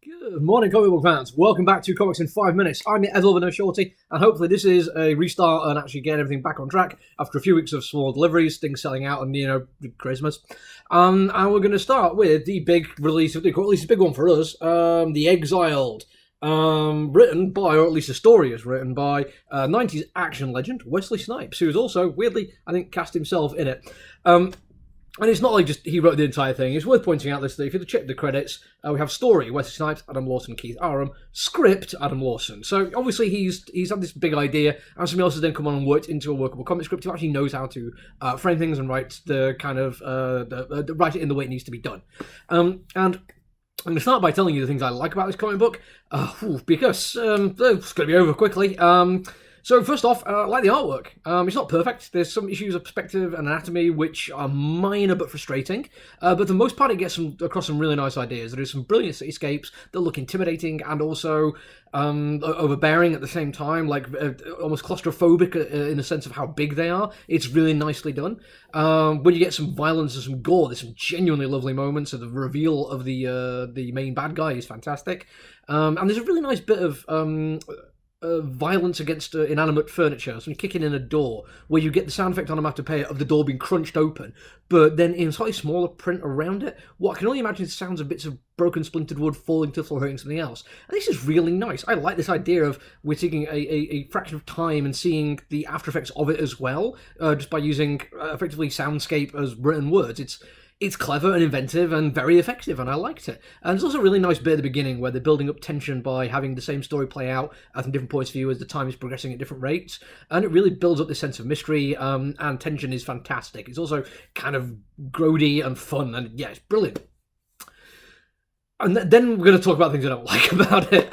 Good morning, comic book fans. Welcome back to Comics in 5 Minutes. I'm your Exiled with Shorty, and hopefully this is a restart and actually get everything back on track after a few weeks of small deliveries, things selling out, and Christmas. And we're going to start with the big release of the, or at least a big one for us, the Exiled. Written by, or at least the story is written by, 90s action legend Wesley Snipes, who's also weirdly, I think, cast himself in it. And it's not like just he wrote the entire thing. It's worth pointing out this that if you check the credits, we have story Wesley Snipes, Adam Lawson, Keith Aram, script Adam Lawson. So obviously he's had this big idea, and somebody else has then come on and worked into a workable comic script who actually knows how to frame things and write the kind of write it in the way it needs to be done. And I'm going to start by telling you the things I like about this comic book, because it's going to be over quickly. So first off, I like the artwork. It's not perfect. There's some issues of perspective and anatomy which are minor but frustrating. But for the most part, it gets across some really nice ideas. There is some brilliant cityscapes that look intimidating and also overbearing at the same time, like almost claustrophobic in the sense of how big they are. It's really nicely done. When you get some violence and some gore, there's some genuinely lovely moments. So the reveal of the main bad guy is fantastic. And there's a really nice bit of violence against inanimate furniture, so kicking in a door, where you get the sound effect onomatopoeia of the door being crunched open, but then in slightly smaller print around it, what I can only imagine is sounds of bits of broken splintered wood falling to the floor hitting something else. And this is really nice. I like this idea of we're taking a fraction of time and seeing the after effects of it as well, just by using effectively soundscape as written words. It's clever and inventive and very effective, and I liked it. And there's also a really nice bit at the beginning where they're building up tension by having the same story play out from different points of view as the time is progressing at different rates. And it really builds up this sense of mystery, and tension is fantastic. It's also kind of grody and fun, and yeah, it's brilliant. And then we're going to talk about things I don't like about it.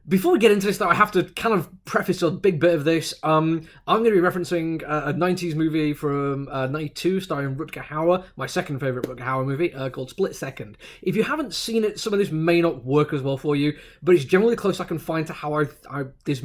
Before we get into this, though, I have to kind of preface a big bit of this. I'm going to be referencing a 90s movie from 92 starring Rutger Hauer, my second favourite Rutger Hauer movie, called Split Second. If you haven't seen it, some of this may not work as well for you, but it's generally the closest I can find to how this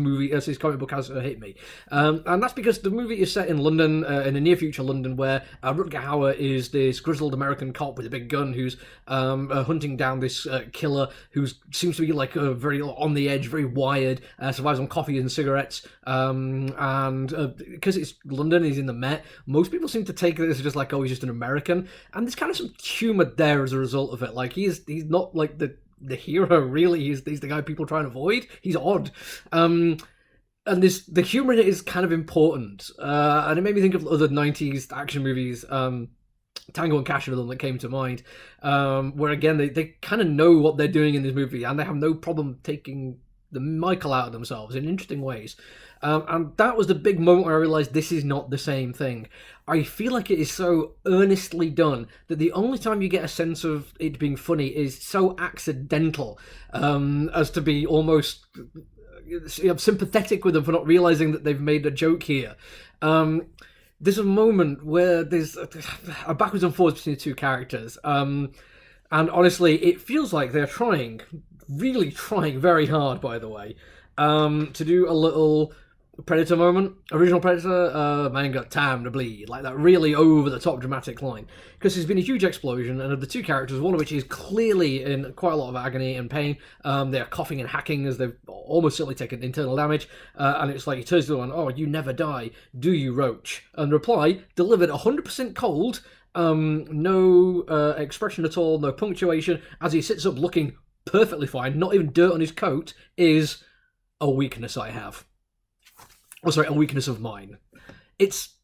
comic book has hit me. And that's because the movie is set in London, in the near future London, where Rutger Hauer is this grizzled American cop with a big gun who's hunting down this killer who seems to be like very on the edge, very wired, survives on coffee and cigarettes, and because it's London, he's in the Met, most people seem to take this as just like, oh, he's just an American, and there's kind of some humour there as a result of it. Like, he's not like the hero, really. He's the guy people try and avoid. He's odd. And the humour in it is kind of important, and it made me think of other 90s action movies, Tango and Cash are the one that came to mind, where again, they kind of know what they're doing in this movie, and they have no problem taking the Michael out of themselves in interesting ways. And that was the big moment where I realised this is not the same thing. I feel like it is so earnestly done that the only time you get a sense of it being funny is so accidental, as to be almost sympathetic with them for not realising that they've made a joke here. There's a moment where there's a backwards and forwards between the two characters. And honestly, it feels like they're really trying very hard, by the way, to do a little Predator moment. Original Predator, man got time to bleed. Like that really over-the-top dramatic line. Because there's been a huge explosion, and of the two characters, one of which is clearly in quite a lot of agony and pain, they're coughing and hacking as they've almost certainly taken internal damage, and it's like he turns to the one, oh, you never die, do you, Roach? And reply, delivered 100% cold, no expression at all, no punctuation, as he sits up looking perfectly fine, not even dirt on his coat, is a weakness I have. Oh, sorry, a weakness of mine. It's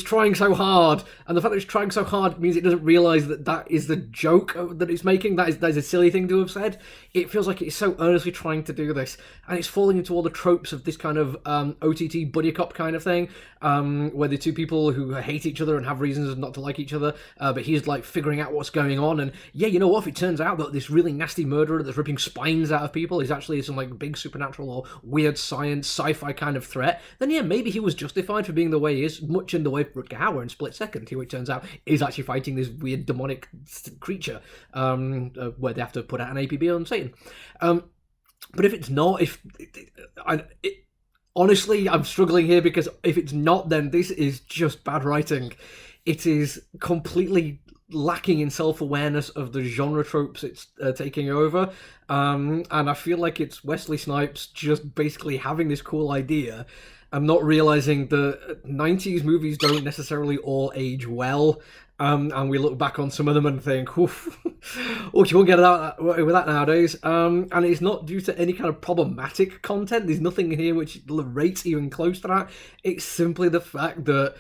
trying so hard, and the fact that it's trying so hard means it doesn't realise that is the joke that it's making. That is a silly thing to have said. It feels like it's so earnestly trying to do this, and it's falling into all the tropes of this kind of OTT buddy cop kind of thing, where the two people who hate each other and have reasons not to like each other, but he's like figuring out what's going on, and yeah, you know what, if it turns out that this really nasty murderer that's ripping spines out of people is actually some like big supernatural or weird science sci-fi kind of threat, then yeah, maybe he was justified for being the way he is, much in the way Rutger Hauer in Split Second, who it turns out is actually fighting this weird demonic creature, where they have to put out an APB on Satan. But if it's not, honestly, I'm struggling here, because if it's not, then this is just bad writing. It is completely lacking in self-awareness of the genre tropes it's taking over, and I feel like it's Wesley Snipes just basically having this cool idea. I'm not realizing that 90s movies don't necessarily all age well, and we look back on some of them and think, oof, oh, you won't get that with that nowadays. And it's not due to any kind of problematic content. There's nothing here which rates even close to that. It's simply the fact that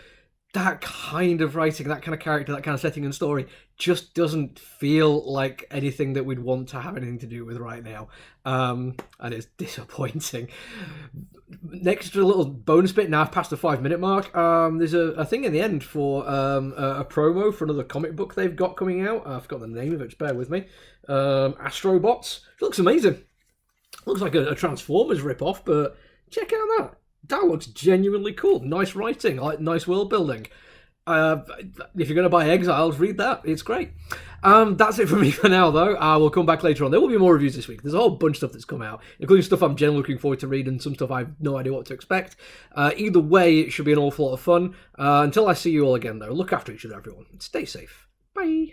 that kind of writing, that kind of character, that kind of setting and story just doesn't feel like anything that we'd want to have anything to do with right now. And it's disappointing. Next to a little bonus bit, now past the 5-minute mark, there's a thing in the end for a promo for another comic book they've got coming out. I forgot the name of it, just bear with me. Astrobots. It looks amazing. Looks like a Transformers rip-off, but check out that. That looks genuinely cool. Nice writing, like nice world building. If you're going to buy Exiled, read that. It's great. That's it for me for now, though. We'll come back later on. There will be more reviews this week. There's a whole bunch of stuff that's come out, including stuff I'm generally looking forward to read and some stuff I have no idea what to expect. Either way, it should be an awful lot of fun. Until I see you all again, though, look after each other, everyone. Stay safe. Bye.